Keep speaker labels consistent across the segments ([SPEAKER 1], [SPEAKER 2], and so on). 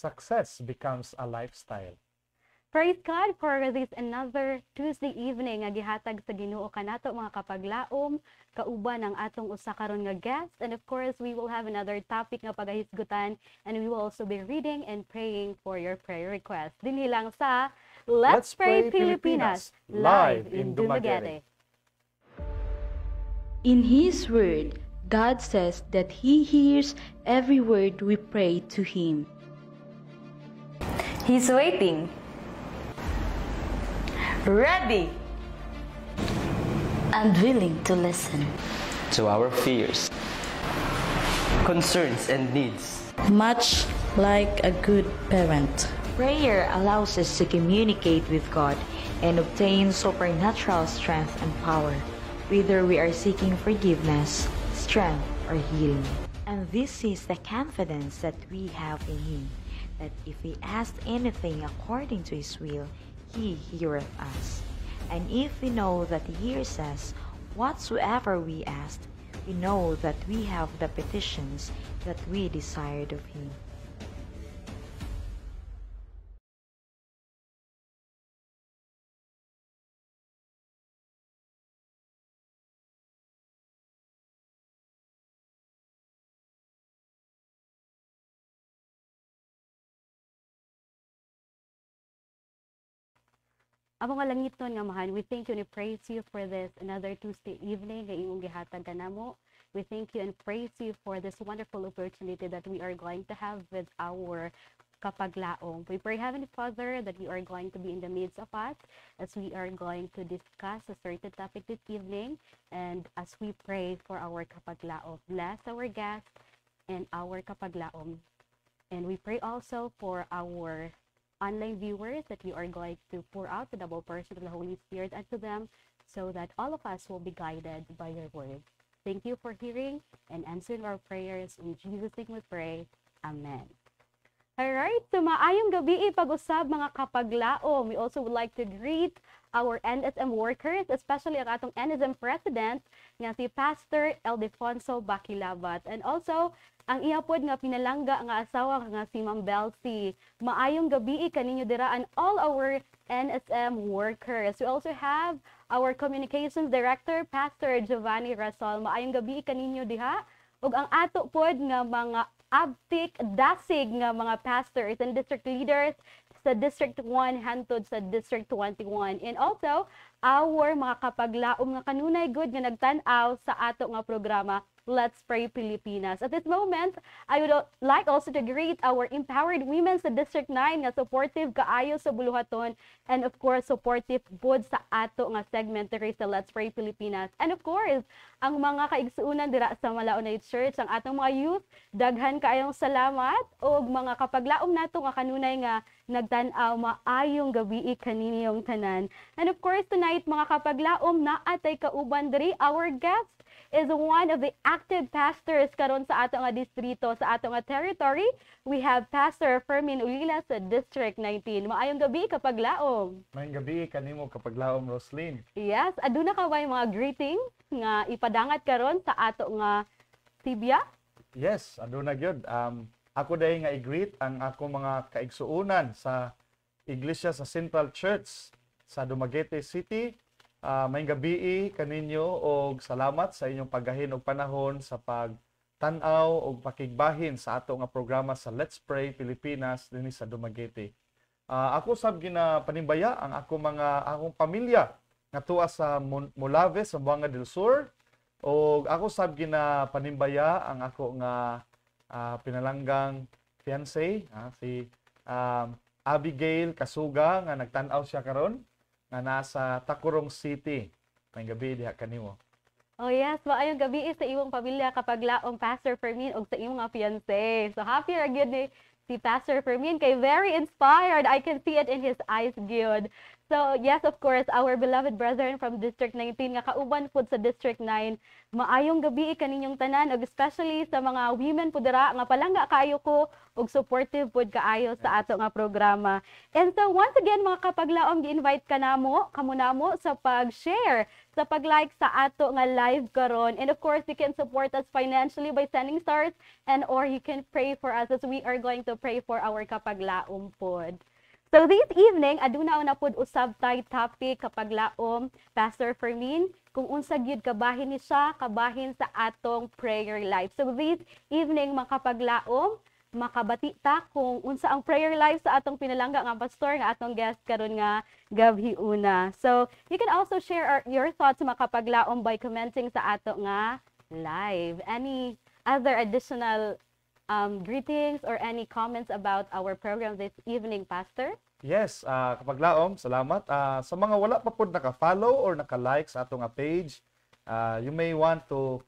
[SPEAKER 1] success becomes a lifestyle.
[SPEAKER 2] Praise God for this another Tuesday evening nga gihatag sa Ginoo kanato mga kapaglaom, kauban ang atong usa karon nga guest, and of course we will have another topic nga pagahisgutan, and we will also be reading and praying for your prayer request. Dinhi lang sa Let's Pray Pilipinas live in Dumaguete.
[SPEAKER 3] In His Word, God says that He hears every word we pray to Him.
[SPEAKER 4] He's waiting, ready,
[SPEAKER 3] and willing to listen.
[SPEAKER 5] To our fears, concerns, and needs.
[SPEAKER 3] Much like a good parent.
[SPEAKER 4] prayer allows us to communicate with God and obtain supernatural strength and power, whether we are seeking forgiveness, strength, or healing. And this is the confidence that we have in Him, that if we ask anything according to His will, He heareth us. And if we know that He hears us, whatsoever we ask, we know that we have the petitions that we desired of Him.
[SPEAKER 2] Amo nga langiton nga mahan, we thank you and praise you for this another Tuesday evening nga imong gihatag kanamo. We thank you and praise you for this wonderful opportunity that we are going to have with our kapaglaong. We pray, Heavenly Father, that you are going to be in the midst of us as we are going to discuss a certain topic this evening, and as we pray for our kapaglaong. Bless our guests and our kapaglaong. And we pray also for our online viewers that you are going to pour out the double person of the Holy Spirit unto them, so that all of us will be guided by your word. Thank you for hearing and answering our prayers. In Jesus' name we pray. Amen. Alright, so maayong gabi pag-usab mga kapaglaom. We also would like to greet our NSM workers, especially ang atong NSM President nga si Pastor Eldefonso Baquilabat, and also ang iyapod nga pinalangga nga asawa nga si Ma'am Belsi. Maayong gabi kaninyo diraan all our NSM workers. We also have our Communications Director, Pastor Giovanni Rasol. Maayong gabi kaninyo diha. Ug ang ato pod nga mga abtik dasig nga mga pastors and district leaders sa District 1 hantod sa District 21. And also, our mga kapaglaom nga kanunay good nga nagtan-aw sa ato nga programa, Let's Pray Pilipinas. At this moment, I would like also to greet our empowered women sa District 9 nga supportive kaayo sa buluhaton, and of course, supportive pod sa ato nga segment diri sa Let's Pray Pilipinas. And of course, ang mga kaigsuunan dira sa Malaunay Church, ang atong mga youth, daghan kaayong salamat, og mga kapaglaom nato nga kanunay nga nagtan-aw, maayong gabi kaninyong tanan. And of course, tonight mga kapaglaom, naatay kauban diri our guest is one of the active pastors karon sa ato nga distrito, sa ato nga territory. We have Pastor Fermin Ulila sa District 19. Maayong gabi kapaglaom.
[SPEAKER 1] Maayong gabi kanimo kapaglaom, Roslyn.
[SPEAKER 2] Yes, aduna ka ba yung mga greetings nga ipadangat karon sa ato nga Tibia?
[SPEAKER 1] Yes, aduna gyud. Ako dahi nga i-greet ang ako mga kaigsuunan sa Iglesia sa Central Church sa Dumaguete City. Maayong gabi kaninyo og salamat sa inyong paggahin og panahon sa pagtan-aw og pakigbahin sa ato nga programa sa Let's Pray Pilipinas dinhi sa Dumaguete. Ako sab ginapanimbaya ang akong pamilya nga tuwa sa Molave sa Buanga del Sur, og ako sab ginapanimbaya ang ako nga pinalanggang fiancé, si Abigail Kasuga, nga nagtan-aw siya karon nga nasa Tacurong City. May gabi diha kanimo.
[SPEAKER 2] Oh yes, maayong gabi sa imong pamilya kapaglaom, Pastor Fermin, og sa imong mga fiancé. So happy ra gyud ni si Pastor Fermin, kay very inspired. I can see it in his eyes gyud. So, yes, of course, our beloved brethren from District 19 nga kauban po sa District 9, maayong gabi kaninyong tanan, ug especially sa mga women po dira nga palangga kaayo ko ug supportive pod kaayo sa ato nga programa. And so, once again, mga kapaglaom, gi-invite ka kamo namo sa pag-share, sa pag-like sa ato nga live karon. And of course, you can support us financially by sending stars, and or you can pray for us as we are going to pray for our kapaglaom pod. So this evening, aduna na pod usab tay topic kapaglaom, Pastor Fermin, kung unsa gyud kabahin ni siya, kabahin sa atong prayer life. So this evening, mga kapaglaom, makabati ta kung unsa ang prayer life sa atong pinalangga nga pastor nga atong guest karon nga gabhi una. So you can also share your thoughts mga kapaglaom by commenting sa ato nga live. Any other additional greetings or any comments about our program this evening, Pastor?
[SPEAKER 1] Yes, kapaglaom, salamat. Sa mga wala pa po naka-follow or naka-like sa atong page, you may want to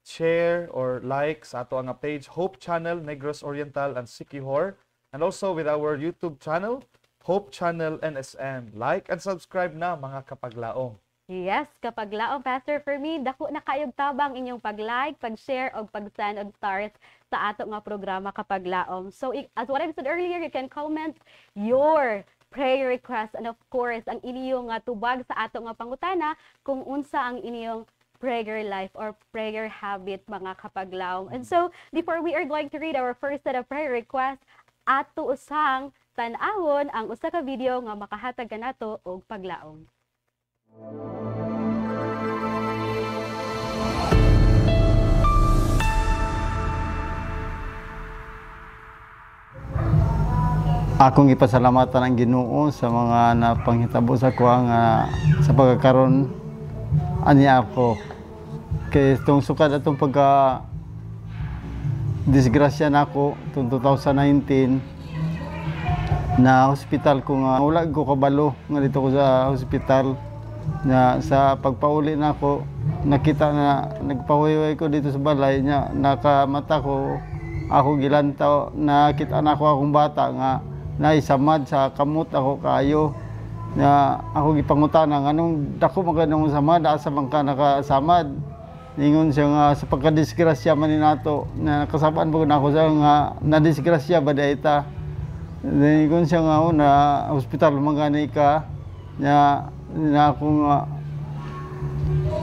[SPEAKER 1] share or like sa ato nga page, Hope Channel, Negros Oriental and Siquijor, and also with our YouTube channel, Hope Channel NSM. Like and subscribe na mga kapaglaom.
[SPEAKER 2] Yes, kapaglaom, Pastor Fermin, dako na kayog tabang inyong pag-like, pag-share, o pag-send og stars sa ato nga programa kapaglaom. So, as what I said earlier, you can comment your prayer request, and of course, ang inyong tubag sa ato nga pangutana kung unsa ang inyong prayer life or prayer habit, mga kapaglaom. And so, before we are going to read our first set of prayer requests, ato usang tan-awon ang usa ka video nga makahatag kanato og paglaom.
[SPEAKER 6] Akong ipasalamatan ang Ginoo sa mga napanghitabo sa kuha nga sa pagkakaroon ani ako. Kay itong sukad atong pagka disgrasya nako itong 2019 na hospital ko nga wala ko kabalo nga dito ko sa hospital na sa pagpauli nako nakita na nagpahuyway ko dito sa balay nya nakamata ko ako gilantaw nakita na ako akong bata nga naisamad sa kamot ako kayo na ako gipangutana nganong dako maganong samad asa man ka nakasamad ningon siya nga sa pagkadisgrasya man ni nato na nakasabaan po na ako sa nga nadisgrasya ba dayta ningon siya nga na hospital mangani ka na ako nga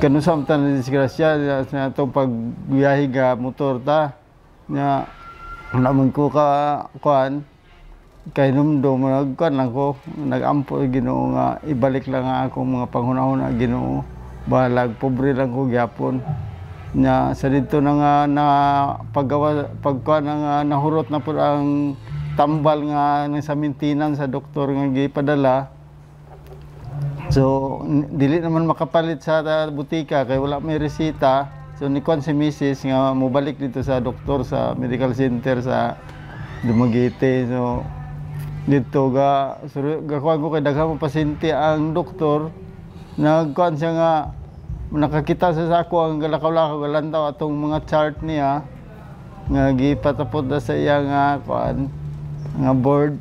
[SPEAKER 6] kanusam ta nadisgrasya sa itong pagbiyahe ga motor ta na naman ko ka kuan kay numdum nagkuan lang ko nagampo Ginoo nga ibalik lang ako mga panghunahuna Ginoo balag pobre lang ko gyapon nya sa dito na nga na pagkuan nga nahurot na pud ang tambal nga sa mintinan sa doktor nga gipadala so dili naman makapalit sa butika kay wala may resita so nikuan si Mrs. nga mobalik dito sa doktor sa medical center sa Dumaguete so dito gakuan ko kay daghang pasyente ang doktor nagkuan siya nga nakakita sa ako ang galakaw-lakaw galantaw atong mga chart niya nga gipatapod na sa iya nga kuan nga board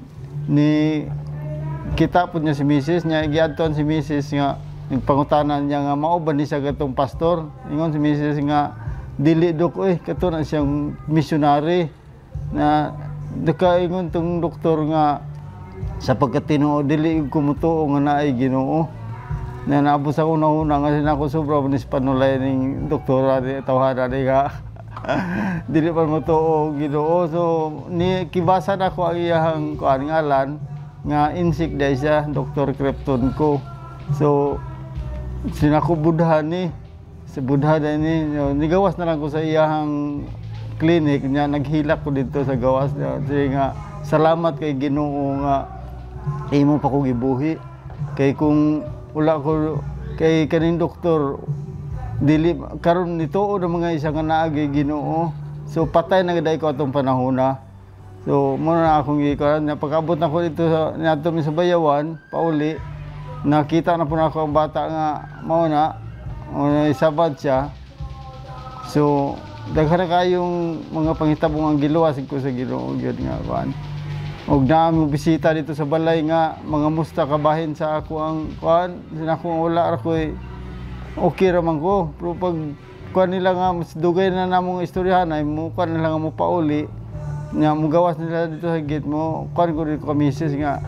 [SPEAKER 6] ni kita pud niya si Mrs. niya giadton si Mrs. nga nagpangutanan niya nga mao ba ni sa gatong pastor ingon si Mrs. nga dili dok kato na siyang missionary na dakaingon tong doktor nga sa pagkatinuo dili kumutuo nga naay Ginoo na naabot sa una-una nga ako sobra ni panulay ning doktora ni tawhana ni nga dili pa mutuo Ginoo so ni kibasa na ko ang iyang kuan ngalan nga insik day siya Dr. Crepton ko so sinako budhan ni sa budhan ni nigawas na lang ko sa iyang clinic niya naghilak ko dito sa gawas niya nga salamat kay Ginoo nga imo pa ko gibuhi kay kung wala ko kay kaning doktor dili karon nituo na mga isa nga naagi Ginoo so patay na gaday ko atong panahona so mo na akong gikuan na pagabot na ko dito sa nato mi sa Bayawan pauli nakita na po na ako ang bata nga mao na isabad siya so daghan na kayong mga panghitabong ang giluwas ko sa Ginoo gyud nga kuan Og naami bisita dito sa balay nga mga musta kabahin sa ako ang kuan, sinakong wala ra koy okay ra man ko. Pero pag kuan nila nga mas dugay na namong istoryahan ay mo kuan nila nga mo pauli. Nya mo gawas nila dito sa gate mo, kuan ko rin misis nga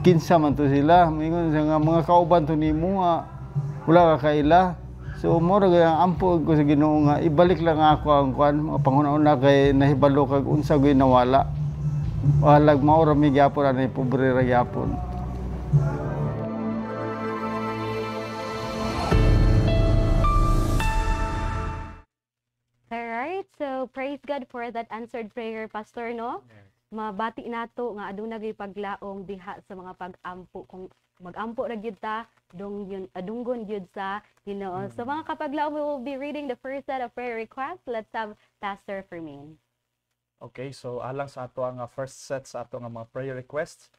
[SPEAKER 6] kinsa man to sila. Mingon sa nga mga kauban to nimo nga wala ka kaila. So mo ra gyud ampo ko sa Ginoo nga ibalik lang ako ang kuan mga panghuna-una kay nahibalo kag unsa gyud nawala. Walag maura mi gyapon ani pobre ra gyapon.
[SPEAKER 2] Alright, so praise God for that answered prayer, Pastor, no? Mabati nato nga aduna gyud paglaom diha sa mga pag-ampo kung mag-ampo ra gyud ta adunggon gyud sa Ginoo. So mga kapaglaom, we will be reading the first set of prayer requests. Let's have Pastor Fermin.
[SPEAKER 1] Okay, so alang sa ato ang first set sa ato nga mga prayer requests,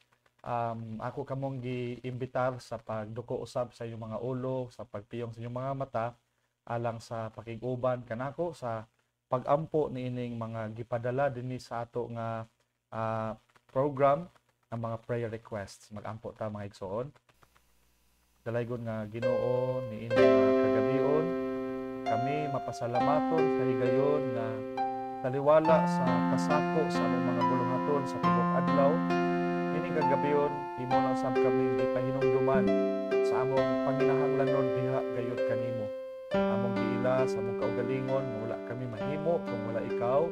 [SPEAKER 1] ako kamong giimbitar sa pagduko usab sa inyong mga ulo, sa pagpiyong sa inyong mga mata, alang sa pakiguban kanako sa pagampo niining mga gipadala dinhi sa ato nga program ng mga prayer requests. Magampo ta mga igsoon. Dalaygon nga Ginoo niining kagabion, kami mapasalamaton sa higayon nga taliwala sa kasako sa among mga buluhaton sa tibok adlaw. Ining kagabion imo na usab kami gipahinumduman sa among panginahanglanon diha gayud kanimo. Among giila sa among kaugalingon nga wala kami mahimo kung wala ikaw.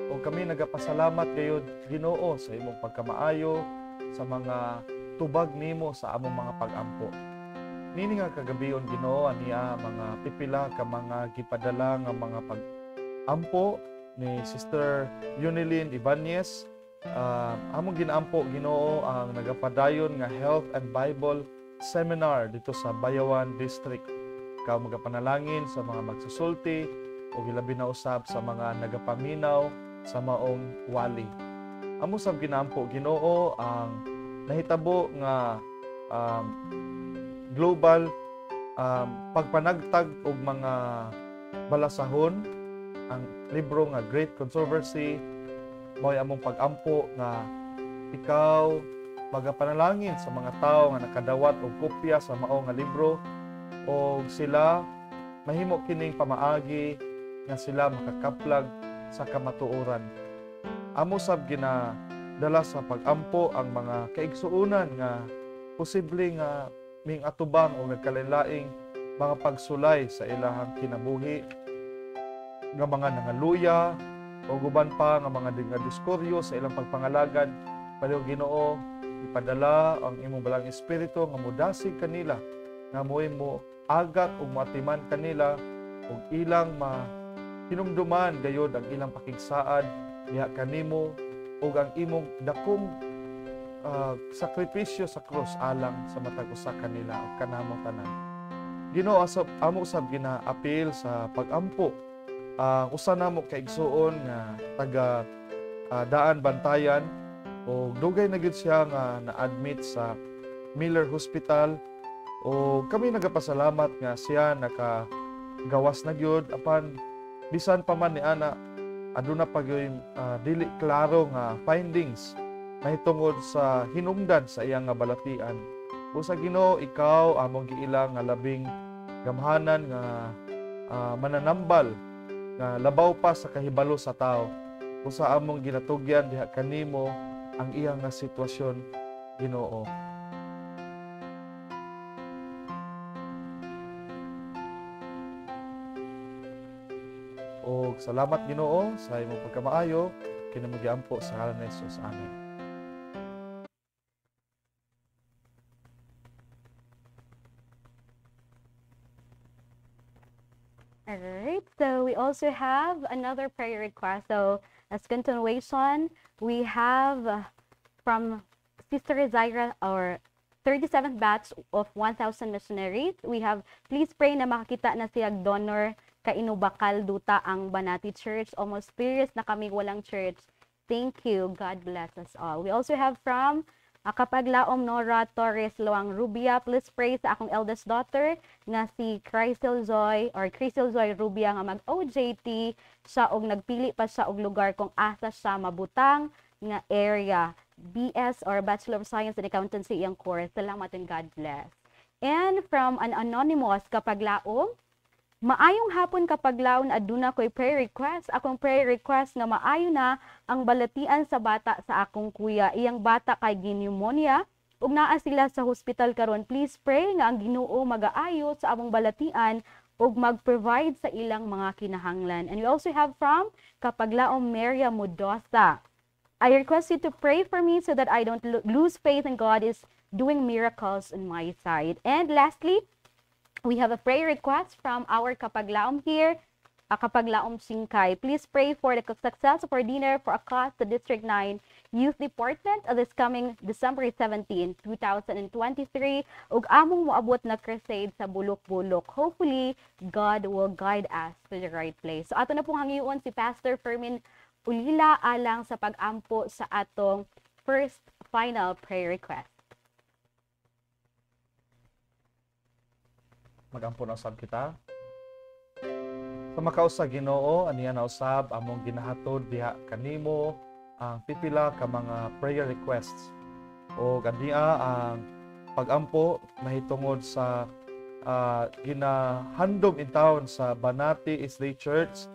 [SPEAKER 1] O kami nagapasalamat gayud Ginoo sa imong pagkamaayo sa mga tubag nimo sa among mga pag-ampo. Nini nga kagabion Ginoo aniya mga pipila ka mga gipadala nga mga pag-ampo ni Sister Yunilyn Ibanez. Among ginampo Ginoo ang nagapadayon nga Health and Bible Seminar dito sa Bayawan District. Ikaw magapanalangin sa mga magsusulti o gilabi na usab sa mga nagapaminaw sa maong wali. Amo sab ginampo Ginoo ang nahitabo nga global pagpanagtag og mga balasahon. Ang libro nga Great Controversy mo'y among pag-ampo nga ikaw magapanalangin sa mga tao nga nakadawat og kopya sa mao nga libro o sila mahimo kining pamaagi nga sila makakaplag sa kamatuoran. Amo sab ginadala sa pag-ampo ang mga kaigsuonan nga posible nga ming atubang o nagkalain-laing mga pagsulay sa ilahang kinabuhi nga mga nangaluya o guban pa nga mga diskoryo sa ilang pagpangalagad. Paliw Ginoo ipadala ang imong balang espiritu nga mudasig kanila nga moy mo agat ug moatiman kanila ug ilang hinumduman gayud ang ilang pakigsaad diha kanimo ug ang imong dakong sakripisyo sa krus alang sa matag usa kanila ug kanamo tanan. Ginoo amo usab ginaapil sa pag-ampo usa namo kaigsuon nga taga Daan Bantayan o dugay na gyud siya nga na-admit sa Miller Hospital o kami nagapasalamat nga siya nakagawas na gyud apan bisan pa man ni ana aduna pa gyud dili klaro nga findings mahitungod sa hinungdan sa iyang nga balatian. Usa Ginoo ikaw among giila nga labing gamhanan nga mananambal nga labaw pa sa kahibalo sa tao. Usa among ginatugyan diha kanimo ang iyang nga sitwasyon Ginoo. O salamat Ginoo sa imong pagkamaayo kini magiampo sa ngalan ni Jesus. Amen.
[SPEAKER 2] Alright, so we also have another prayer request. So as continuation, we have from Sister Zaira, our 37th batch of 1,000 missionaries. We have, please pray na makakita na siya donor kainubakal duta ang Banati Church. Almost 3 years na kami walang church. Thank you. God bless us all. We also have from Kapaglaom Nora Torres Loang Rubia. Please pray sa akong eldest daughter nga si Crystal Joy Rubia nga mag-OJT siya og nagpili pa siya og lugar kung asa siya mabutang nga area. BS or Bachelor of Science in Accountancy iyang course. Salamat and God bless. And from an anonymous, kapag laom, maayong hapon kapag laon aduna ko'y prayer request. Akong prayer request nga maayo na ang balatian sa bata sa akong kuya. Iyang bata kay pneumonia ug naa sila sa hospital karon. Please pray nga ang Ginoo magaayo sa among balatian ug mag-provide sa ilang mga kinahanglan. And we also have from Kapaglaom Maria Modosa. I request you to pray for me so that I don't lose faith in God is doing miracles on my side. And lastly, we have a prayer request from our Kapaglaom here, Kapaglaom Singkay. Please pray for the success of our dinner for across the District 9 Youth Department this coming December 17, 2023. Ug among moabot na crusade sa Bulok-Bulok. Hopefully, God will guide us to the right place. So ato na pong hangiuon si Pastor Fermin Ulila alang sa pag-ampo sa atong first final prayer request.
[SPEAKER 1] Magampo na usab kita. Sa makausag Ginoo, aniya na usab among ginahatod diha kanimo ang pipila ka mga prayer requests. O ganiya ang pag-ampo mahitungod sa ginahandom in town sa Banati Isday Church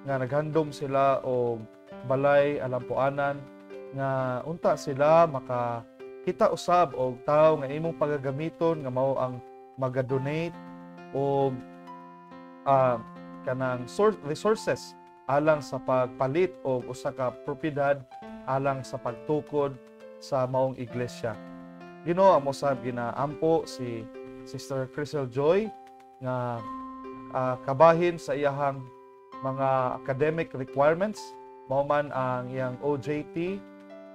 [SPEAKER 1] nga naghandom sila og balay alampuanan nga unta sila makakita usab og tawo nga imong pagagamiton nga mao ang maga-donate og kanang resources alang sa pagpalit og usa ka propiedad alang sa pagtukod sa maong iglesia. Ginoo amo sab ginaampo si Sister Crystal Joy nga kabahin sa iyahang mga academic requirements, mao man ang iyang OJT,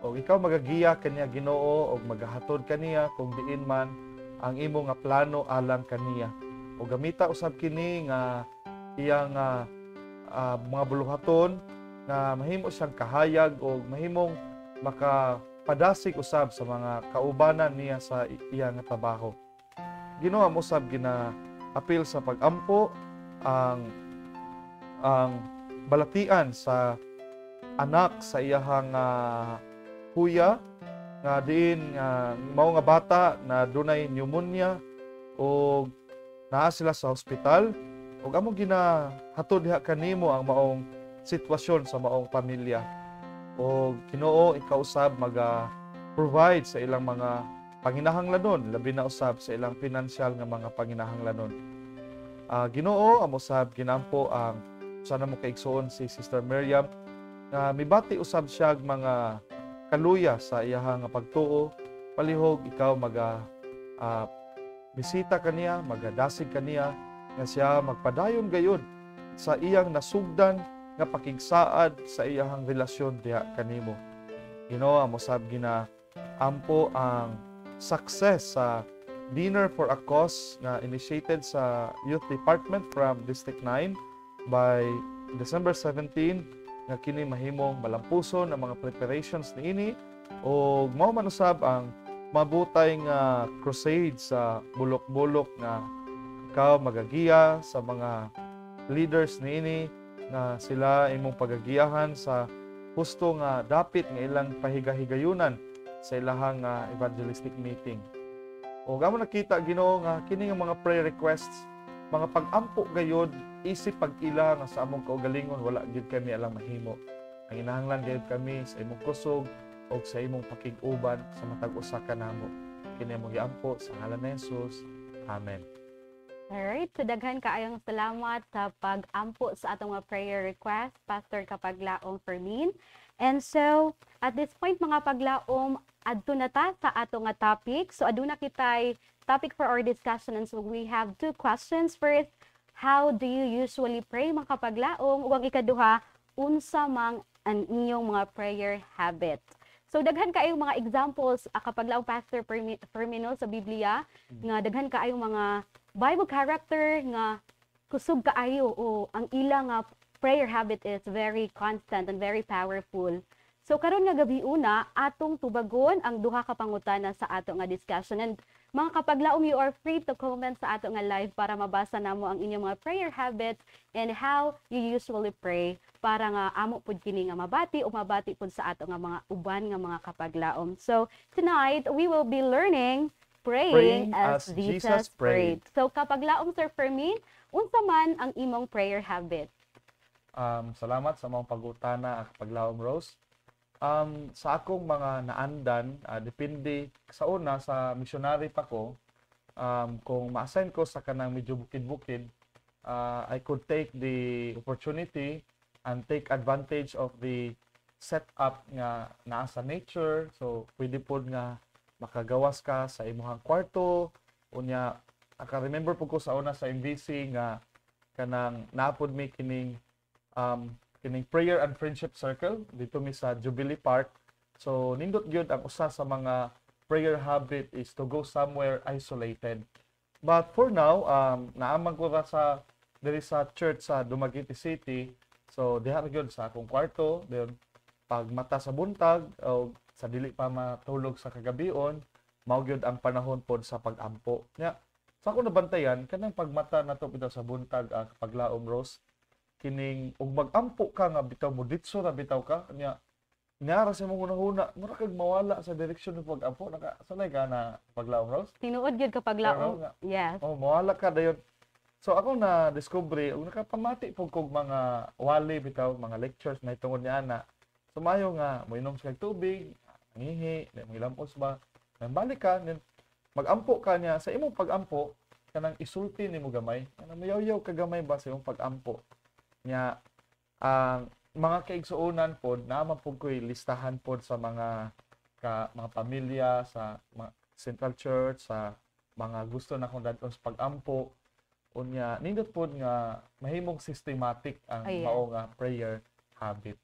[SPEAKER 1] o ikaw magagiya kaniya Ginoo og magahatod kaniya kung diin man ang imo nga plano alang kaniya. O gamita usab kini nga iyang mga buluhaton nga mahimo siyang kahayag o mahimong makapadasig usab sa mga kaubanan niya sa iyang trabaho. Ginoo mo usab gina-apil sa pag-ampo ang balatian sa anak sa iyahang kuya nga diin mao nga bata na dunay pneumonia o naa sila sa hospital ug among ginahatod diha kanimo ang maong sitwasyon sa maong pamilya. O Ginoo ikaw usab maga-provide sa ilang mga panginahanglanon, labi na usab sa ilang financial nga mga panginahanglanon. Ginoo amo usab ginampo ang sana mo kaigsoon si Sister Miriam nga mibati usab siya mga kaluya sa iyahang pagtuo. Palihog ikaw bisita kaniya, magadasig kaniya nga siya magpadayon gayud sa iyang nasugdan nga pakigsaad sa iyahang relasyon diha kanimo. Ginoo amo sab ginaampo ang success sa Dinner for a Cause na initiated sa Youth Department from District 9 by December 17 nga kini mahimong malampuson ang mga preparations niini o mao man usab ang mabutay nga crusade sa Bulok-Bulok nga ikaw magagiya sa mga leaders niini nga sila imong pagagiyahan sa husto nga dapit nga ilang pahigahigayunan sa ilahang evangelistic meeting. O gamo nakita Ginoo nga kini nga mga prayer requests, mga pag-ampo gayud isip pag-ila nga sa among kaugalingon wala gyud kami alang mahimo. Ang inahanglan gayud kami sa imong kusog o sa imong pakig-uban sa matag usa ka namo. Kini among giampo sa ngalan ni Jesus. Amen.
[SPEAKER 2] Alright, so daghan kaayong salamat sa pag-ampo sa atong mga prayer request, Pastor Kapaglaom Fermin. And so, at this point mga paglaom, adto na ta sa atong nga topic. So aduna kitay topic for our discussion, and so we have two questions. First, how do you usually pray mga kapaglaom? Ug ang ikaduha, unsa mang ang inyong mga prayer habit? So daghan kaayong mga examples kapaglaom Pastor Fermino sa Biblia nga daghan kaayong mga Bible character nga kusog kaayo o ang ilang prayer habit is very constant and very powerful. So karon nga gabi una atong tubagon ang duha ka pangutana sa ato nga discussion, and Mga kapaglaom, you are free to comment sa ato nga live para mabasa namo ang inyong mga prayer habits and how you usually pray para nga amo pud kini nga mabati o mabati pud sa ato nga mga uban nga mga kapaglaom. So tonight we will be learning praying as Jesus prayed. So kapaglaom Sir Fermin, unsa man ang imong prayer habit?
[SPEAKER 1] Salamat sa mga pag-utana kapaglaom Rose. Sa akong mga naandan, depende sa una sa missionary pa ko, kung ma-assign ko sa kanang medyo bukid-bukid, I could take the opportunity and take advantage of the setup nga naa sa nature. So pwede pod nga makagawas ka sa imong kwarto unya. Naka-remember po ko sa una sa MVC nga kanang naapod mi kining prayer and friendship circle dito mi sa Jubilee Park. So nindot gyud ang usa sa mga prayer habit is to go somewhere isolated. But for now, naamang ko ra sa diri sa church sa Dumaguete City. So diha ra gyud sa akong kwarto, then pag mata sa buntag o sa dili pa matulog sa kagabion, mao gyud ang panahon pod sa pag-ampo. Nya sa ako nabantayan kanang pagmata nato bitaw sa buntag kapaglaom Rose, kining ug mag-ampo ka nga bitaw mo ditso ra bitaw ka nya nyara sa imong hunahuna mura kag mawala sa direksyon ng pag-ampo. Sanay ka na paglaom Rose?
[SPEAKER 2] Tinuod gyud kapaglaom. Yes.
[SPEAKER 1] Mawala ka dayon. So ako na discovery ug nakapamati pug kog mga wali bitaw mga lectures na tungod niya na sumayo nga moinom sa tubig, ngihi, mo ilampos ba. Nang balik ka, mag-ampo ka niya sa imong pag-ampo kanang isulti nimo gamay. Kanang mayaw-yaw ka gamay ba sa imong pag-ampo. Nya ang mga kaigsuonan pod naman pud ko'y listahan pod sa mga mga pamilya sa mga Central Church, sa mga gusto na kong dadton sa pag-ampo. Unya nindot pod nga mahimong systematic ang mao nga prayer habit.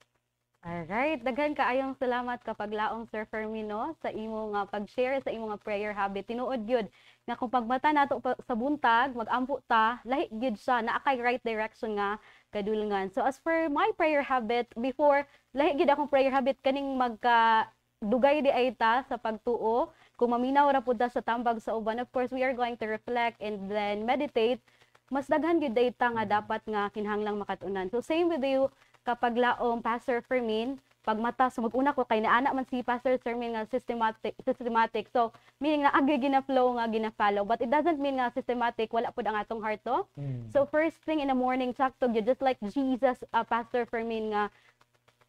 [SPEAKER 2] Alright, daghan kaayong salamat kapaglaom Sir Fermino sa imo nga pag-share sa imo nga prayer habit. Tinuod gyud nga kung pagmata nato sa buntag, mag-ampo ta, lahi gyud siya naa kay right direction nga kadulungan. So as for my prayer habit, before lahi gyud akong prayer habit kaning magka dugay di ay ta sa pagtuo. Kung maminaw ra pud ta sa tambag sa uban, of course we are going to reflect and then meditate. Mas daghan gyud data nga dapat nga kinahanglang makatunan. So same with you kapaglaom Pastor Fermin, pagmata so mag-una ko kay naana man si Pastor Fermin nga systematic. So meaning na agi gina-flow nga gina-follow, but it doesn't mean nga systematic wala pud ang atong heart to. So first thing in the morning sakto gyud just like Jesus, Pastor Fermin nga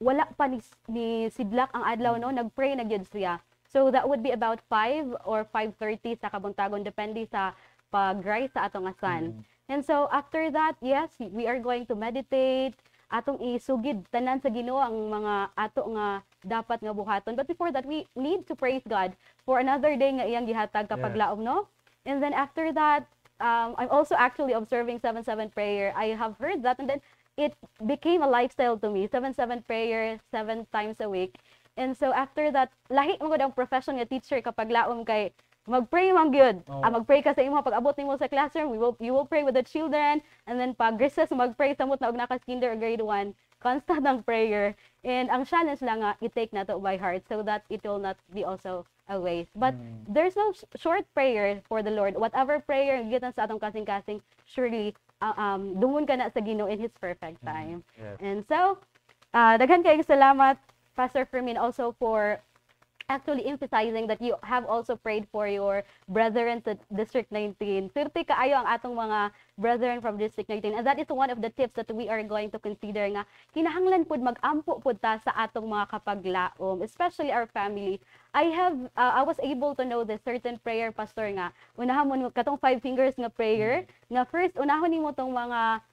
[SPEAKER 2] wala pa ni sidlak ang adlaw no, nagpray na gyud siya. So that would be about 5 or 5:30 sa kabuntagon depende sa pag-rise sa atong sun. And so after that, yes, we are going to meditate, atong isugid tanan sa Ginoo ang mga ato nga dapat nga buhaton. But before that, we need to praise God for another day nga iyang gihatag kapaglaom no. And then after that, I'm also actually observing 7-7 prayer. I have heard that and then it became a lifestyle to me. 7-7 prayer 7 times a week. And so after that, lahi mo gud ang profession nga teacher kapaglaom kay mag-pray man gyud. Mag-pray ka sa imo pag-abot nimo sa classroom, you will pray with the children, and then pag recess mag-pray samot na og naka kinder or grade 1, constant ang prayer. And ang challenge lang nga i-take nato by heart so that it will not be also a waste. But there's no short prayer for the Lord. Whatever prayer gitan sa atong kasing-kasing, surely dungon ka na sa Ginoo in his perfect time.
[SPEAKER 1] Yes.
[SPEAKER 2] And so daghan kayong salamat Pastor Fermin also for actually emphasizing that you have also prayed for your brethren to District 19. Swerte kaayo ang atong mga brethren from District 19. And that is one of the tips that we are going to consider nga kinahanglan pud mag-ampo pud ta sa atong mga kapaglaom, especially our family. I was able to know this certain prayer, Pastor, nga unahon mo katong 5 fingers nga prayer, nga first unahon nimo tong mga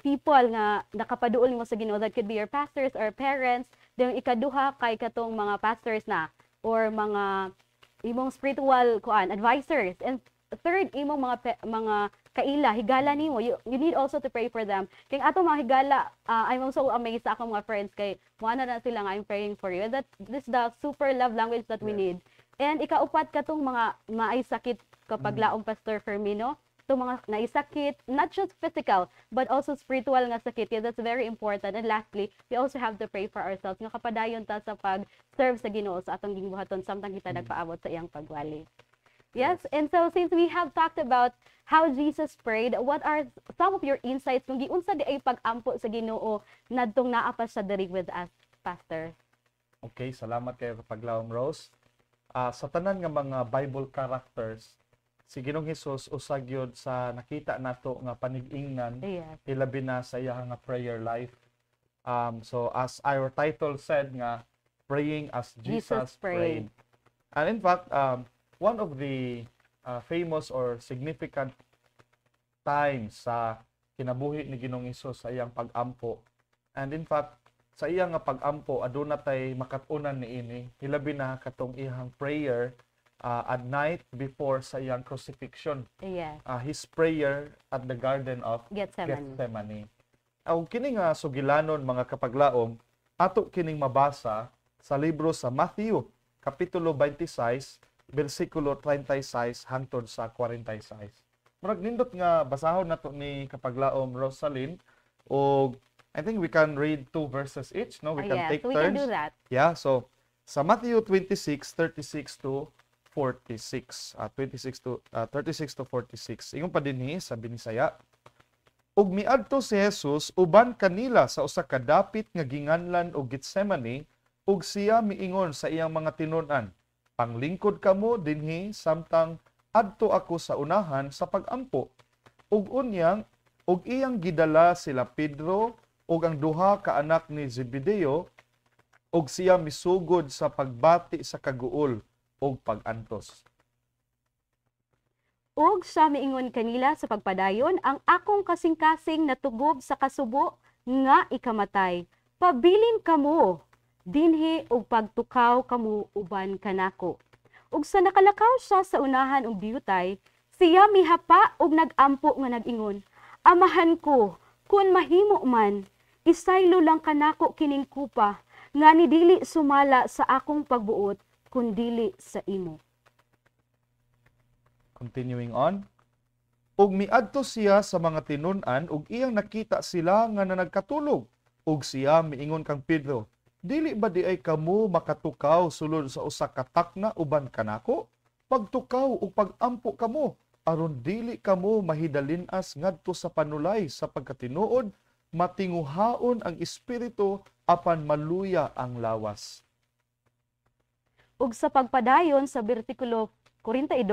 [SPEAKER 2] people nga nakapaduol mo sa Ginoo, that could be your pastors or parents. Then ikaduha kay katong mga pastors na or mga imong spiritual advisors, and third imong mga kaila higala nimo, you need also to pray for them. Kay ato mga higala, I'm so amazed sa akong mga friends kay mo na sila nga I'm praying for you, and that this is the super love language that we need. And ikaupat katong mga maay sakit kapag laong Pastor Fermino, itong mga naisakit, not just physical, but also spiritual nga sakit. Yeah, that's very important. And lastly, we also have to pray for ourselves. Nga kapadayon ta sa pag-serve sa Ginoo sa atong gingbuhaton samtang kita nagpaabot sa iyang pagwali. Yes, and so since we have talked about how Jesus prayed, what are some of your insights kung giunsa di ay pag-ampo sa Ginoo nadtong naa pa siya diri with us, Pastor?
[SPEAKER 1] Okay, salamat kayo Kapaglawom Rose. Sa tanan nga mga Bible characters, si Ginoong Hesus usag yun sa nakita nato nga panig-ingnan,
[SPEAKER 2] Yes.
[SPEAKER 1] ilabi na sa iya nga prayer life. So as our title said nga, praying as Jesus prayed. And in fact, one of the famous or significant times sa kinabuhi ni Ginoong Hesus sa iyang pag-ampo. And in fact, sa iyang nga pag-ampo, aduna tay makatunan niini, hilabi na katong iyang prayer at night before sa iyang crucifixion.
[SPEAKER 2] Yes.
[SPEAKER 1] His prayer at the Garden of
[SPEAKER 2] Gethsemane.
[SPEAKER 1] Gethsemane. Ang kining sugilanon mga kapaglaom, ato kining mabasa sa libro sa Matthew, kapitulo 26, bersikulo 36 hangtod sa 46. Murag nindot nga basahon nato ni Kapaglaom Rosalyn, o I think we can read 2 verses each, no? We can
[SPEAKER 2] Yes,
[SPEAKER 1] take
[SPEAKER 2] we
[SPEAKER 1] turns.
[SPEAKER 2] can do that.
[SPEAKER 1] Yeah, so sa Matthew 26, 36 to 46. 36 to 46. Ingon pa dinhi sa binisaya. Ug miadto si Jesus uban kanila sa usa ka dapit nga ginganlan og Gethsemane, ug siya miingon sa iyang mga tinun-an, panglingkod kamo dinhi samtang adto ako sa unahan sa pag-ampo. Ug iyang gidala sila Pedro ug ang duha ka anak ni Zebedeo, ug siya misugod sa pagbati sa kaguol ug pag-antos.
[SPEAKER 2] Ug siya miingon kanila sa pagpadayon, ang akong kasing-kasing natugob sa kasubo nga ikamatay. Pabilin kamo dinhi ug pagtukaw kamo uban kanako. Ug sa nakalakaw siya sa unahan og biyutay, siya mihapa ug nagampo nga nag-ingon, Amahan ko, kun mahimo man, isaylo lang kanako kining kupa, nga ni dili sumala sa akong pagbuot, kun dili sa imo.
[SPEAKER 1] Continuing on. Ug miadto siya sa mga tinun-an ug iyang nakita sila nga nagkatulog. Ug siya miingon kang Pedro, dili ba di ay kamo makatukaw sulod sa usa ka takna uban kanako? Pagtukaw ug pag-ampo kamo, aron dili kamo mahidalinas ngadto sa panulay sa pagkatinuod, matinguhaon ang espiritu apan maluya ang lawas.
[SPEAKER 2] Ug sa pagpadayon sa bersikulo 42,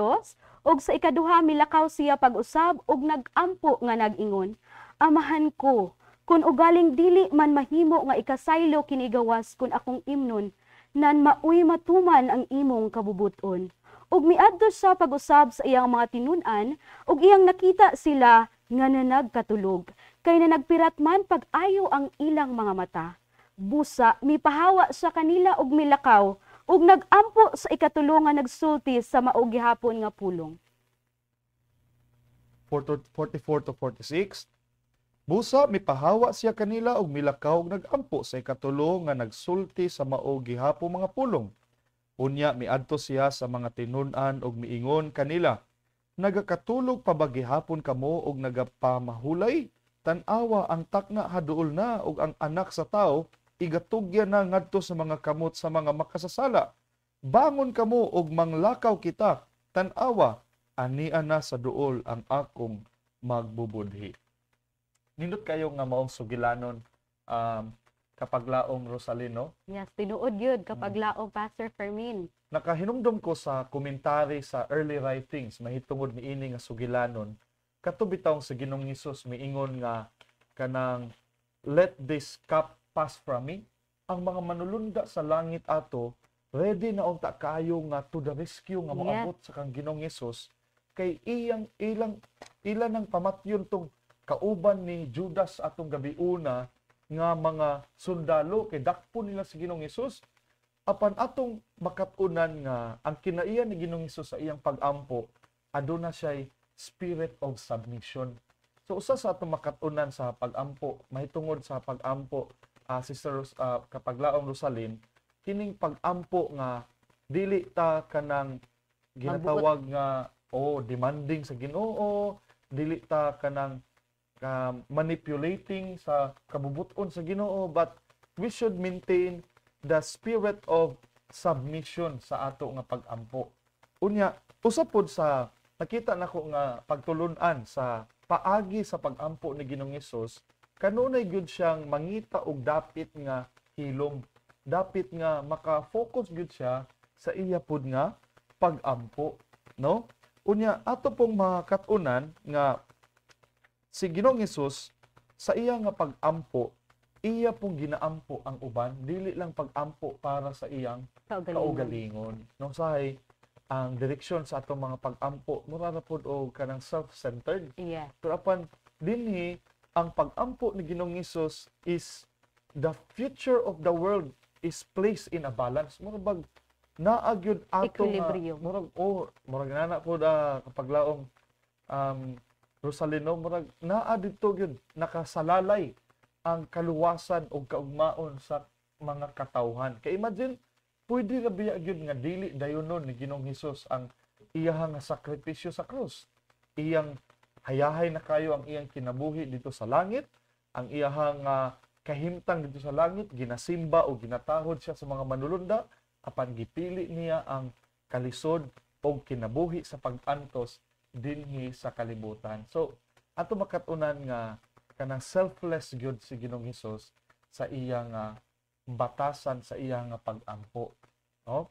[SPEAKER 2] ug sa ikaduha milakaw siya pag-usab ug nagampo nga nag-ingon, Amahan ko, kun ugaling dili man mahimo nga ikasaylo kini gawas kun akong imnon, nan maoy matuman ang imong kabubuton. Ug miadto siya pag-usab sa iyang mga tinun-an, ug iyang nakita sila nga nagkatulog, kay nagpirat man pag-ayo ang ilang mga mata. Busa mipahawa sa kanila ug milakaw, ug nagampo sa ikatulo nga nagsulti sa maog gihapon nga pulong.
[SPEAKER 1] 44 to 46. Busa mipahawa siya kanila og milakaw og nagampo sa ikatulo nga nagsulti sa maog gihapon mga pulong. Unya miadto siya sa mga tinun-an og miingon kanila, nagakatulog pa ba gihapon kamo og nagapamahulay? Tan-awa ang takna haduol na og ang anak sa tao igatugyan na ngadto sa mga kamot sa mga makasasala. Bangon kamo og manglakaw kita. Tan-awa ania na sa duol ang akong magbubudhi. Nindot kayo nga maong sugilanon Kapaglaom Rosalino.
[SPEAKER 2] Yes, tinuod yun kapag laong Pastor Fermin.
[SPEAKER 1] Nakahinumdum ko sa komentary sa early writings mahitungod ni ini nga sugilanon. Katubitaw sa Ginoong Hesus miingon nga kanang let this cup pass from me. Ang mga manulunda sa langit ato ready na unta kayo nga to the rescue nga moabot sa kang Ginoong Hesus kay ilang nang pamatyon tong kauban ni Judas atong gabi una nga mga sundalo kay dakpo nila si Ginoong Hesus apan atong makatunan nga ang kinaiya ni Ginoong Hesus sa iyang pag-ampo aduna siya spirit of submission. So usa sa atong makatunan sa pag-ampo mahitungod sa pag-ampo Sister Kapaglaom Rosalyn, kining pag-ampo nga dili ta kanang ginatawag nga demanding sa Ginoo, dili ta kanang manipulating sa kabubuton sa Ginoo, but we should maintain the spirit of submission sa ato nga pag-ampo. Unya, usap pod sa nakita nako nga pagtulunan sa paagi sa pagampo ni Ginoong Hesus, kanunay gyud siyang mangita og dapit nga hilom. Dapit nga maka-focus gyud siya sa iya pod nga pagampo, no? Unya ato pong makatunan nga si Ginoong Hesus sa iya nga pagampo, iya pong ginaampo ang uban, dili lang pagampo para sa iyang kaugalingon. No, sahay ang direksyon sa atong mga pagampo mura na pod og kanang self-centered.
[SPEAKER 2] Yeah.
[SPEAKER 1] Pero apan dinhi ang pagampo ni Ginoong Hesus is the future of the world is placed in a balance. Mura bag naa gyud ato nga
[SPEAKER 2] Equilibrium.
[SPEAKER 1] murag nana pod kapag laong Rosalino, murag naa dito gyud nakasalalay ang kaluwasan o kaugmaon sa mga katawhan. Kay imagine, pwede ra biya gyud nga dili dayonon ni Ginoong Hesus ang iyang sakripisyo sa krus. Iyang hayahay na kayo ang iyang kinabuhi dito sa langit, ang iyang kahimtang dito sa langit, ginasimba o ginatahod siya sa mga manulunda, apan gipili niya ang kalisod o kinabuhi sa pag-antos dinhi sa kalibutan. So, ato makatunan nga kanang selfless gyud si Ginoong Hesus sa iyang batasan sa iyang pag-ampo. No?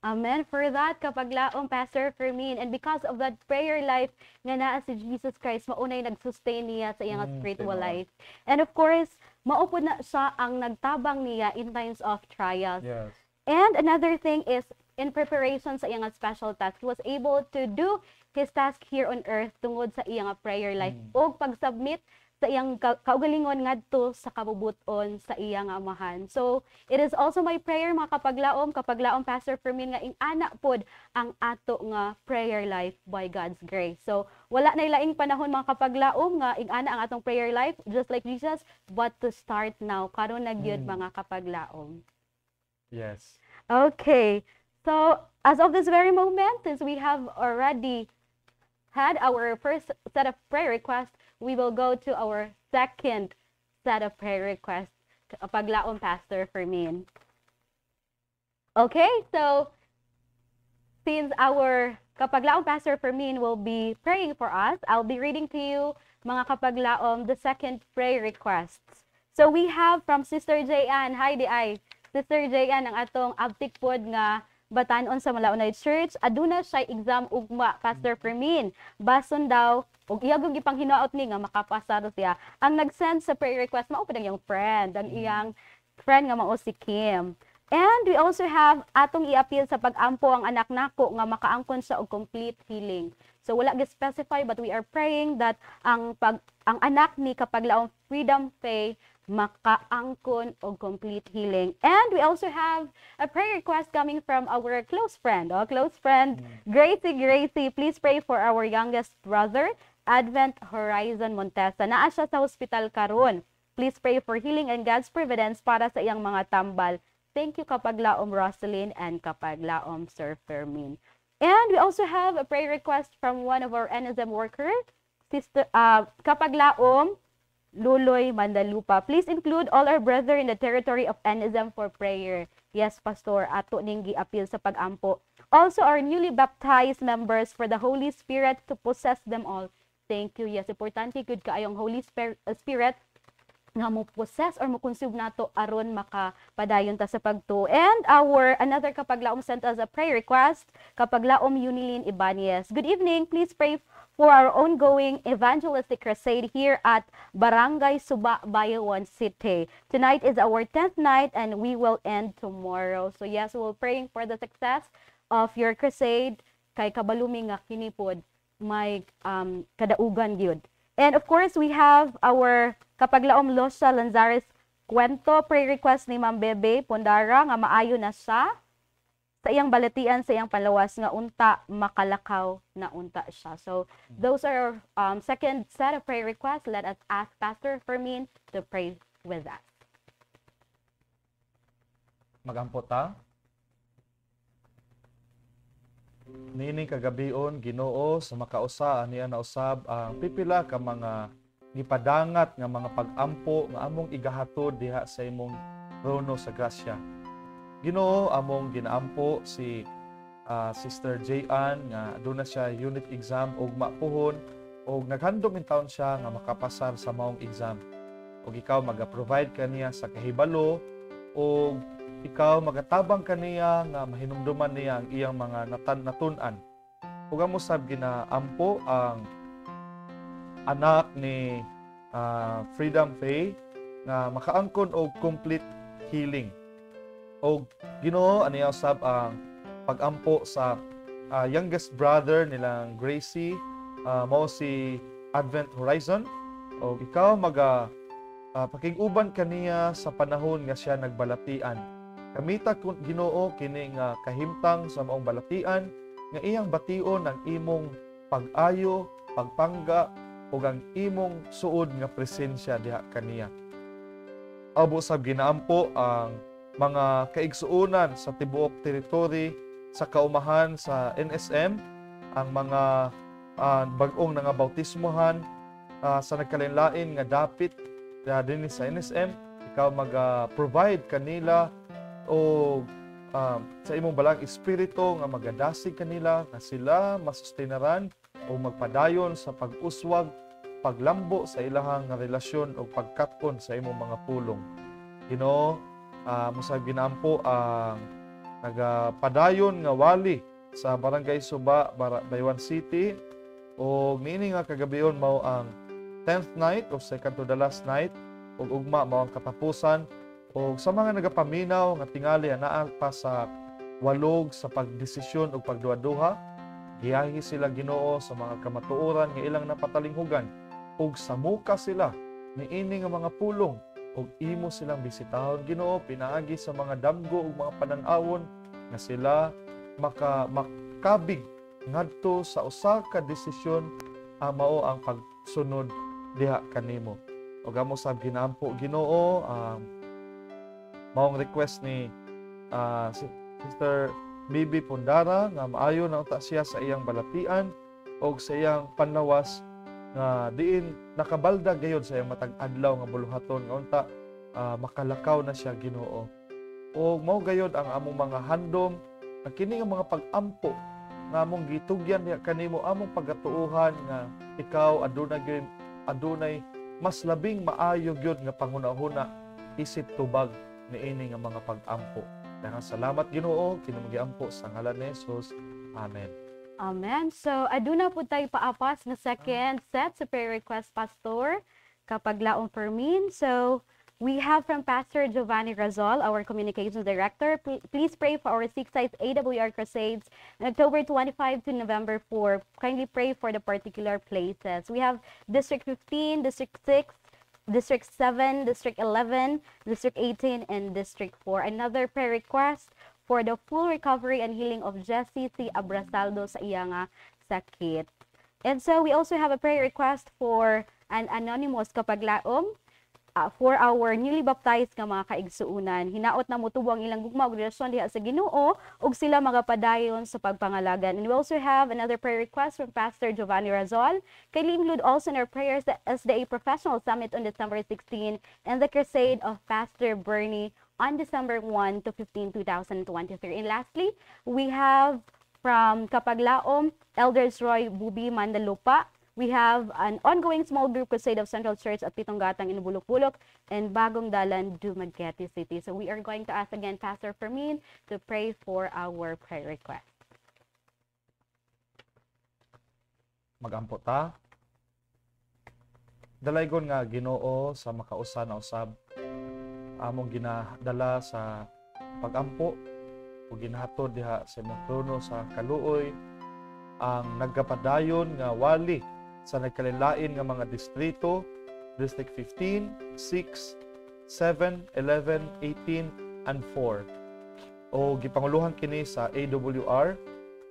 [SPEAKER 2] Amen for that, kapag laong Pastor Fermin. And because of that prayer life nga naa si Jesus Christ, maunay nag-sustain niya sa iyang spiritual
[SPEAKER 1] tinuod.
[SPEAKER 2] life. And of course, maupod na siya ang nagtabang niya in times of trials.
[SPEAKER 1] Yes.
[SPEAKER 2] And another thing is, in preparation sa iyang special task, he was able to do his task here on earth tungod sa iyang prayer life o pag-submit sa iyang kaugalingon ngadto sa kabubuton sa iyang amahan. So, it is also my prayer mga kapaglaom Pastor Fermin nga ingana pod ang ato nga prayer life by God's grace. So, wala na ilaing panahon mga kapaglaom nga ingana ang atong prayer life just like Jesus, but to start now karon na gyud mga kapaglaom.
[SPEAKER 1] Yes.
[SPEAKER 2] Okay. So, as of this very moment, since we have already had our first set of prayer requests, we will go to our second set of prayer requests. Paglaon Pastor Fermin. Okay, so since our kapaglaon Pastor Fermin will be praying for us, I'll be reading to you mga kapaglaom the second prayer requests. So we have from Sister Jayan. Hi di ay. Sister Jayan ang atong abtik pod nga batanon sa Malaunay Church. Aduna siya exam ugma Pastor Fermin. Bason daw ug iya gyud gipanghinaot ni nga makapasa siya. Ang nag-send sa prayer request mao pud ang iyang friend, ang iyang friend nga mao si Kim. And we also have atong i-appeal sa pag-ampo ang anak nako nga makaangkon sa og complete healing. So wala gi-specify but we are praying that ang anak ni kapaglaong Freedom Faye makaangkon og complete healing. And we also have a prayer request coming from our close friend. Gracie, please pray for our youngest brother, Advent Horizon Montesa. Naa siya sa hospital karon. Please pray for healing and God's providence para sa iyang mga tambal. Thank you kapaglaom Rosalyn and kapaglaom Sir Fermin. And we also have a prayer request from one of our NSM worker, Sister kapaglaom Luloy Mandalupa. Please include all our brethren in the territory of NSM for prayer. Yes, Pastor, ato ning gi-appeal sa pag-ampo. Also, our newly baptized members for the Holy Spirit to possess them all. Thank you. Yes, importante gud kaayong Holy Spirit nga mo possess or mo consume nato aron makapadayon ta sa pagtuo. And our another kapaglaom sent us a prayer request, kapaglaom Unilin Ibanez. Good evening. Please pray for our ongoing evangelistic crusade here at Barangay Suba, Bayawan City. Tonight is our 10th night and we will end tomorrow. So yes, we're praying for the success of your crusade kay kabalumi nga kinipod may kadaugan gyud. And of course, we have our kapaglaom Losha Lanzares Kwento prayer request ni Ma'am Bebe Pondara nga maayo na siya sa iyang balatian sa iyang palawas nga unta makalakaw na unta siya. So those are our second set of prayer requests. Let us ask Pastor Fermin to pray with us.
[SPEAKER 1] Magampo ta. Nining kagabion Ginoo sa makausa niya na usab ang pipila ka mga gipadangat nga mga pag-ampo nga among igahatod diha sa imong trono sa grasya. Ginoo, among ginaampo si Sister Jayan nga aduna siya unit exam og mapuhon og naghandom in taon siya nga makapasar sa maong exam. Og ikaw maga-provide kaniya sa kahibalo og ikaw magatabang kaniya nga mahinumduman niya ang iyang mga natun-an. Ug amo sab ginaampo ang anak ni Freedom Faye nga makaangkon og complete healing. Og Ginoo aniya usab ang pagampo sa youngest brother nilang Gracie, mao si Advent Horizon. Og ikaw pakiguban kaniya sa panahon nga siya nagbalatian. Kamita Ginoo kini nga kahimtang sa maong balatian nga iyang bation ang imong pag-ayo, pagpangga ug ang imong suod nga presensya diha kaniya. Abo sab ginaampo ang mga kaigsuonan sa tibuok teritoryo sa kaumahan sa NSM, ang mga bag-ong nga bautismohan sa nagkalain-lain nga dapit din sa NSM. Ikaw mag-provide kanila o sa imong balang espiritu nga magadasig kanila na sila masustenaran o magpadayon sa pag-uswag, paglambo sa ilahang relasyon o pagkatkon sa imong mga pulong. Ginoo, musab ginampo ang nagapadayon nga wali sa Barangay Suba, Baywan City, o niini nga kagabion mao ang 10th night of second to the last night, ug ugma mao ang katapusan. O sa mga nagapaminaw nga tingali anaa pa sa walog sa pagdesisyon o pagduha-duha, giyahi sila Ginoo sa mga kamatuoran nga ilang napatalinghugan, ug samuka sila niini nga mga pulong, ug imo silang bisitahon Ginoo pinaagi sa mga damgo ug mga panan-awon nga sila makabig ngadto sa usa ka desisyon mao ang pagsunod diha kanimo. Ug amo sab ginampo Ginoo maong request ni Sister Bibi Pundara nga maayo na unta siya sa iyang balatian o sa iyang panlawas nga diin nakabalda gayud sa iyang matag adlaw nga buluhaton nga unta makalakaw na siya Ginoo. O mao gayud ang among mga handom na kini nga mga pag-ampo nga among gitugyan niya kanimo, among pagatuuhan nga ikaw adunay mas labing maayo gyud nga panghuna-huna isip tubag niini nga mga pag-ampo. Daghang salamat Ginoo kini magiampo sa ngalan ni Jesus. Amen.
[SPEAKER 2] Amen. So, aduna po tayo paapas na second set sa prayer request, Pastor, kapag laong permin. So, we have from Pastor Giovanni Razol, our communications director. Please pray for our 6 sites AWR crusades on October 25 to November 4. Kindly pray for the particular places. We have District 15, District 6, District 7, District 11, District 18, and District 4. Another prayer request for the full recovery and healing of Jessie C. Abrasaldo sa iyang sakit. And so we also have a prayer request for an anonymous kapaglaom for our newly baptized nga mga kaigsuunan. Hinaot na mo tubo ang ilang gugma ug relasyon diha sa Ginoo ug sila magapadayon sa pagpangalagan. And we also have another prayer request from Pastor Giovanni Razol. Kindly include also in our prayers the SDA Professional Summit on December 16 and the Crusade of Pastor Bernie on December 1 to 15, 2023. And lastly, we have from Kapaglaom, Elders Roy Bubi Mandalupa. We have an ongoing small group crusade of Central Church at Pitonggatang in Bulok-Bulok and Bagong Dalan, Dumaguete City. So we are going to ask again Pastor Fermin to pray for our prayer request.
[SPEAKER 1] Magampo ta. Dalaygon nga Ginoo sa makausa na usab among ginadala sa pagampo o ginahatod diha sa imong trono sa kaluoy ang nagkapadayon nga wali sa nagkalilain nga mga distrito, District 15, 6, 7, 11, 18, and 4. O gipanguluhan kini sa AWR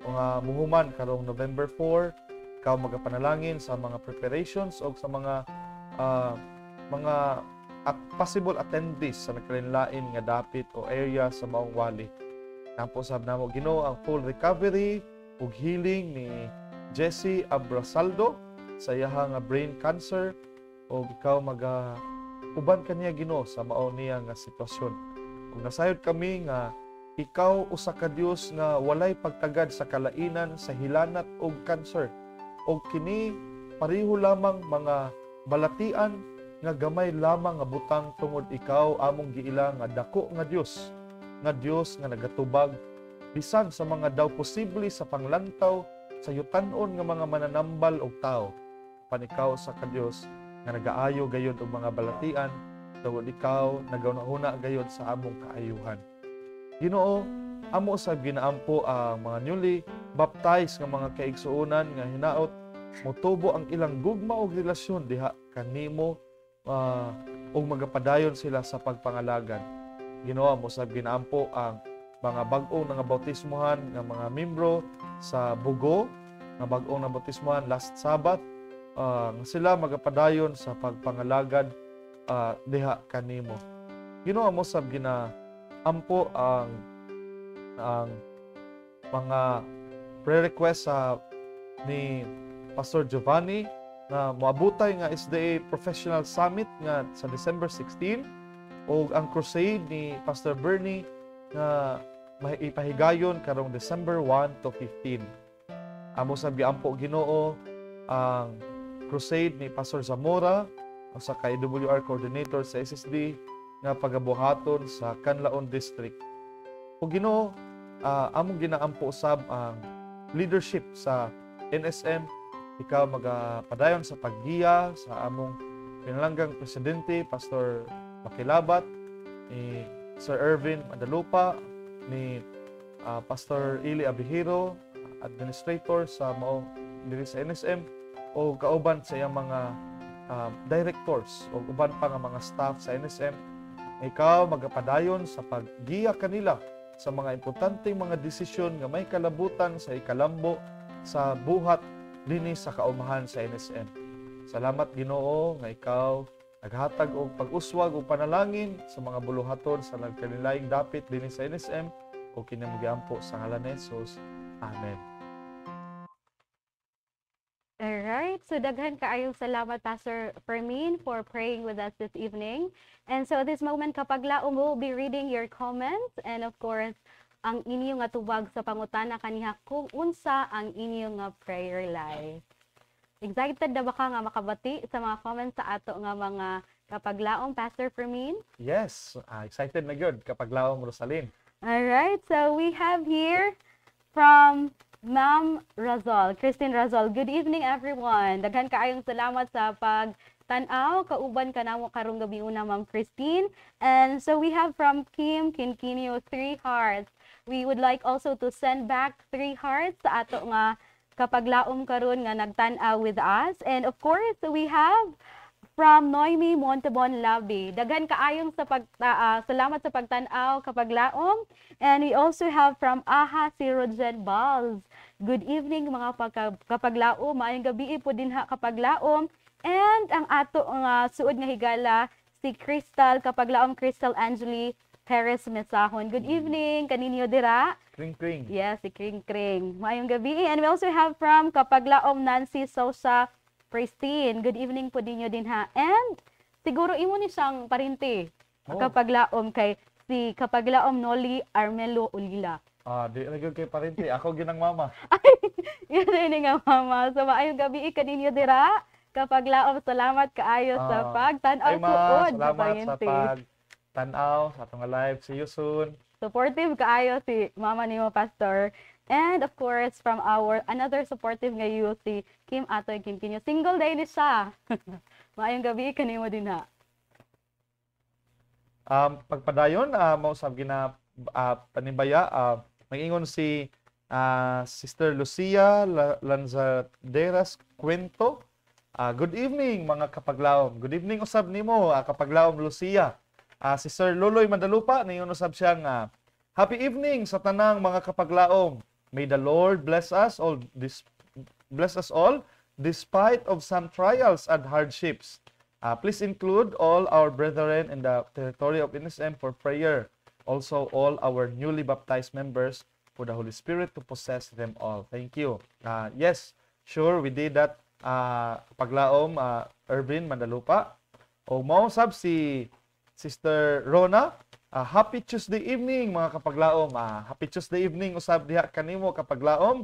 [SPEAKER 1] o nga muhuman karong November 4, ikaw magapanalangin sa mga preparations o sa mga possible attendees sa nagkalilain nga dapit o area sa maong wali. Nampo sab namo Ginoo ang full recovery ug healing ni Jessie Abrasaldo sa iyang brain cancer o ikaw uban kaniya Ginoo sa mao niya nga sitwasyon. Ug nasayod kami nga ikaw usa ka Dios nga walay pagtagad sa kalainan, sa hilanat ug kanser. Og kini pareho lamang mga balatian nga gamay lamang nga butang tungod ikaw among giila nga dako nga Dios nga nagatubag bisan sa mga daw posible sa panglantaw sa yutan-on nga mga mananambal og tao. Panikaw sa ka Dios nga nagaayo gayud og mga balatian tungod ikaw nagauna gayud sa among kaayuhan. Ginoo, amo sa ginaampo ang mga newly baptized nga mga kaigsuonan nga hinaot motubo ang ilang gugma og relasyon diha kanimo ug magapadayon sila sa pagpangalagan. Ginoo, amo sa ginaampo ang mga bag-ong nga bautismohan nga mga membro sa Bugo nga bag-ong na bautismohan last Sabbath nga sila magapadayon sa pagpangalagad diha kanimo. Ginoo, amo sa ginaampo ang mga prayer request ni Pastor Giovanni na moabutay nga SDA Professional Summit nga sa December 16 o ang crusade ni Pastor Bernie nga ipahigayon karong December 1 to 15. Amo sa giampo Ginoo ang crusade ni Pastor Zamora sa KWR coordinator sa SSD nga pagabuhaton sa Canlaon District. O Ginoo, among ginaampo usab ang leadership sa NSM. Ikaw magapadayon sa paggiya sa among pinalanggang presidente Pastor Bakilabat, ni Sir Ervin Madalupa, ni Pastor Ili Abihiro, administrator sa mao diri sa NSM, o kauban sa iyang mga directors o uban pa nga mga staff sa NSM. Ikaw magapadayon sa paggiya kanila sa mga importanteng mga desisyon nga may kalabutan sa ikalambo sa buhat dinhi sa kaumahan sa NSM. Salamat Ginoo nga ikaw naghatag og pag-uswag og panalangin sa mga buluhaton sa nagkanilaing dapit dinhi sa NSM o kinamigiampo sa ngalan ni Jesus. Amen.
[SPEAKER 2] Alright, so daghan kaayong salamat Pastor Fermin for praying with us this evening. And so this moment kapag laom we'll be reading your comments and of course ang inyong nga tubag sa pangutana kaniha kung unsa ang inyong nga prayer life. Excited na ba ka nga makabati sa mga comments sa ato nga mga kapaglaom Pastor Fermin?
[SPEAKER 1] Yes, excited na gyud kapaglaom Rosalyn.
[SPEAKER 2] Alright, so we have here from Ma'am Razal, Christine Razal. Good evening everyone. Daghan kaayong salamat sa pagtanaw, kauban ka namo karong gabi una Ma'am Christine. And so we have from Kim Kinkinio 3 hearts. We would like also to send back 3 hearts sa ato nga kapaglaom karon nga nagtan-aw with us. And of course, we have from Noemi Montebon Labi. Daghan kaayong sa salamat sa pagtan-aw kapaglaom. And we also have from Aha si Rogen Balls. Good evening mga kapaglaom. Maayong gabi po din ha kapaglaom. And ang ato nga suod nga higala si Crystal kapaglaom Crystal Angeli Perez Mesahon. Good evening kaninyo dira.
[SPEAKER 1] Kring kring.
[SPEAKER 2] Yes, si Kring Kring. Maayong gabi. And we also have from kapaglaom Nancy Sosa Pristine. Good evening po dinyo din ha. And siguro imo ni siyang parinti kapaglaom kay si kapaglaom Noli Armelo Ulila.
[SPEAKER 1] Di na gyud kay parente. Ako ginang mama.
[SPEAKER 2] Ay, yun rin nga mama. So maayong gabi kaninyo dira. Kapaglaom salamat kaayo sa pagtan-aw suod.
[SPEAKER 1] Salamat sa pagtan-aw sa atong live. See you soon.
[SPEAKER 2] Supportive kaayo si mama nimo Pastor. And of course, from our another supportive nga youth, si Kim Atoy Kim Kinyo. Single day ni siya. Maayong gabi kanimo din ha.
[SPEAKER 1] Pagpadayon, mausab gina panibaya, mag-ingon si Sister Lucia Lanzaderas Cuento. Good evening mga kapaglaom. Good evening usab nimo kapaglaom Lucia. Si Sir Loloy Mandalupa, ningon usab siya nga happy evening sa tanang mga kapaglaom. May the Lord bless us all despite of some trials and hardships. Please include all our brethren in the territory of NSM for prayer. Also, all our newly baptized members for the Holy Spirit to possess them all. Thank you. Yes, sure, we did that. Paglaom, Ervin Mandalupa. O mausab si Sister Rona Happy Tuesday evening mga kapaglaom. Happy Tuesday evening usab diha kanimo kapaglaom.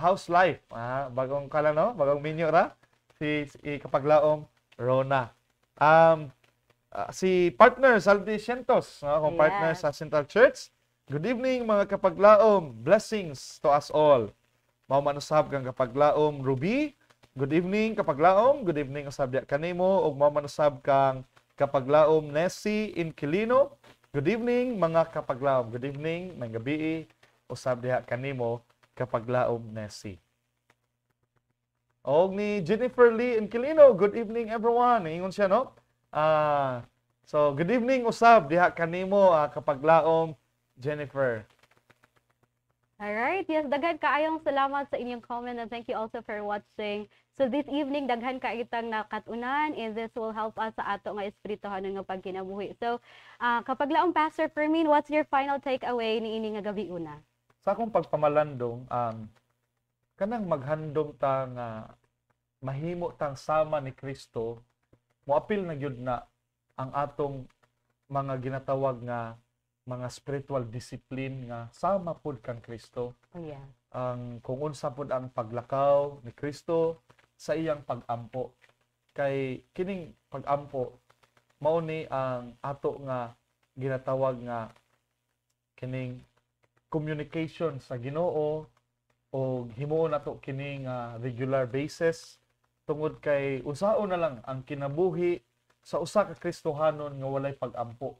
[SPEAKER 1] House life. Bagong kala no, bagong minyo ra si kapaglaom Rona. Si partner Saldi Cientos, akong partner sa Central Church. Good evening mga kapaglaom. Blessings to us all. Mao man usab kang kapaglaom Ruby. Good evening kapaglaom. Good evening usab diha kanimo ug mao man usab kang kapaglaom Nessie Inquilino. Good evening mga kapaglaom. Good evening, may gabi usab diha kanimo kapaglaom Nessie. Og ni Jennifer Lee Inquilino, good evening everyone. Ingon siya no. So good evening usab diha kanimo kapaglaom Jennifer.
[SPEAKER 2] Alright, yes, daghan kaayong salamat sa inyong comment and thank you also for watching. So this evening, daghan ka itang nakatunan and this will help us sa ato nga espirituhan nga pagkinabuhi. So, kapaglaong Pastor Fermin, what's your final takeaway ni ini nga gabi una?
[SPEAKER 1] Sa akong pagpamalandong, kanang maghandom ta nga mahimo tang sama ni Kristo, moapil na gyud na ang atong mga ginatawag nga mga spiritual discipline nga sama pud kang Kristo.
[SPEAKER 2] Oh yeah.
[SPEAKER 1] Ang kung unsa pud ang paglakaw ni Kristo sa iyang pag-ampo. Kay kining pag-ampo mao ni ang ato nga ginatawag nga kining communication sa Ginoo o himuon nato kining regular basis tungod kay unsaon na lang ang kinabuhi sa usa ka Kristohanon nga walay pag-ampo.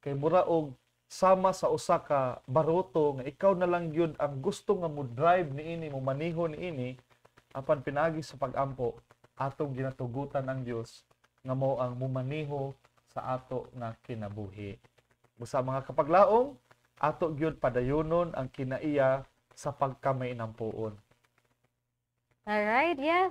[SPEAKER 1] Kay mura og sama sa usa ka baruto nga ikaw na lang gyud ang gusto nga mo drive niini, mo maniho niini, apan pinagi sa pag-ampo atong ginatugutan ang Dios nga mao ang mumaniho sa ato nga kinabuhi. Busa mga kapaglaom, ato gyud padayonon ang kinaiya sa pagkamay-nampuon.
[SPEAKER 2] Alright, yes.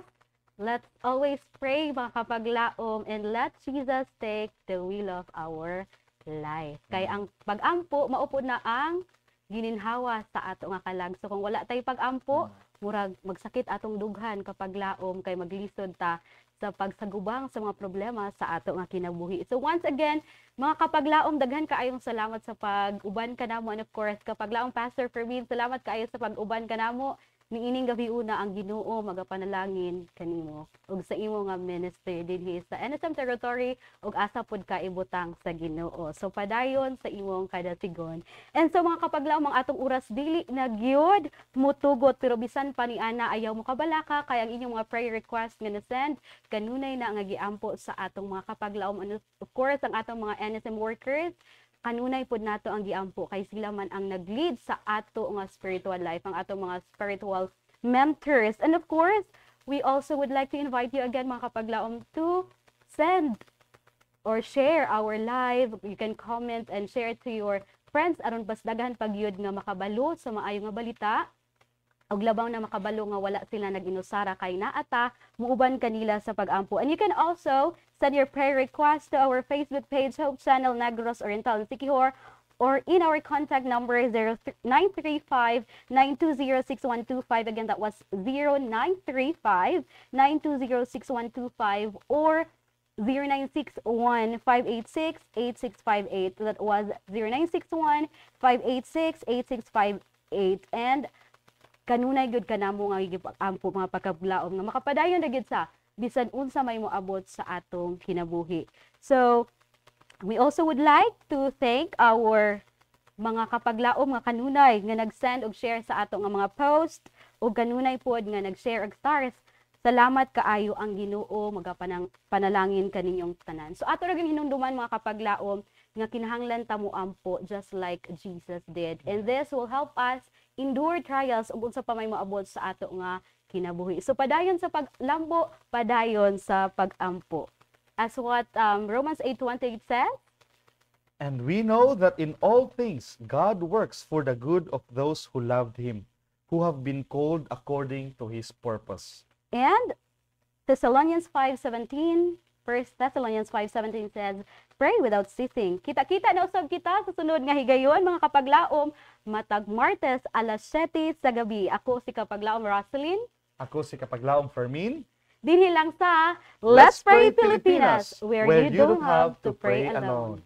[SPEAKER 2] Let's always pray mga kapaglaom and let Jesus take the wheel of our life. Kay ang pag-ampo maupod na ang gininhawa sa ato nga kalag. So kung wala tay pag-ampo, murag magsakit atong dughan kapag laom kay maglisod ta sa pagsagubang sa mga problema sa ato nga kinabuhi. So once again, mga kapaglaom, daghan kaayong salamat sa pag-uban kanamo, and of course kapaglaom Pastor Fermin, salamat kaayo sa pag-uban kanamo. Niining gabi una ang Ginoo magapanalangin kanimo ug sa imo nga ministry dinhi sa NSM territory ug asa pud ka ibutang sa Ginoo. So padayon sa imong kadasigon. And so mga kapaglaom, ang atong oras dili na gyud mutugot, pero bisan pa ni ana ayaw mo kabalaka kay ang inyong mga prayer request nga na-send kanunay na nga giampo sa atong mga kapaglaom. And of course ang atong mga NSM workers, kanunay pod nato ang giampo kay sila man ang nag-lead sa ato nga spiritual life, ang ato mga spiritual mentors. And of course, we also would like to invite you again mga kapaglaom to send or share our live. You can comment and share to your friends aron bas daghan pagyud nga makabalo sa maayo nga balita og labaw na makabalo nga wala sila nag-inusara kay naata muuban kanila sa pag-ampo. And you can also send your prayer request to our Facebook page, Hope Channel Negros Oriental Siquijor, or in our contact number 0935-920-6125. Again, that was 0935-920-6125 or 0961-586-8658. That was 0961-586-8658. And kanunay gyud kanamo nga gipag-ampo mga pagkablaom nga makapadayon na gyud sa bisan unsa may moabot sa atong kinabuhi. So we also would like to thank our mga kapaglaom nga kanunay nga nag-send og share sa ato nga mga post ug kanunay pod nga nag-share og stars. Salamat kaayo ang Ginoo, panalangin kaninyong tanan. So ato ra gyud hinumduman mga kapaglaom nga kinahanglan ta mo ampo just like Jesus did. And this will help us endure trials ug unsa pa may moabot sa ato nga kinabuhi. So padayon sa paglambo, padayon sa pag-ampo. As what Romans 8:28 says,
[SPEAKER 1] And we know that in all things God works for the good of those who loved Him, who have been called according to His purpose.
[SPEAKER 2] and Thessalonians 5:17, 1 Thessalonians 5:17 says, pray without ceasing. Kita-kita na usab kita sa sunod nga higayon mga kapaglaom, matag Martes alas 7 sa gabi. Ako si kapaglaom Roslyn.
[SPEAKER 1] Ako si kapaglaom Fermin.
[SPEAKER 2] Dinhi lang sa Let's Pray Pilipinas, where you don't have to pray alone.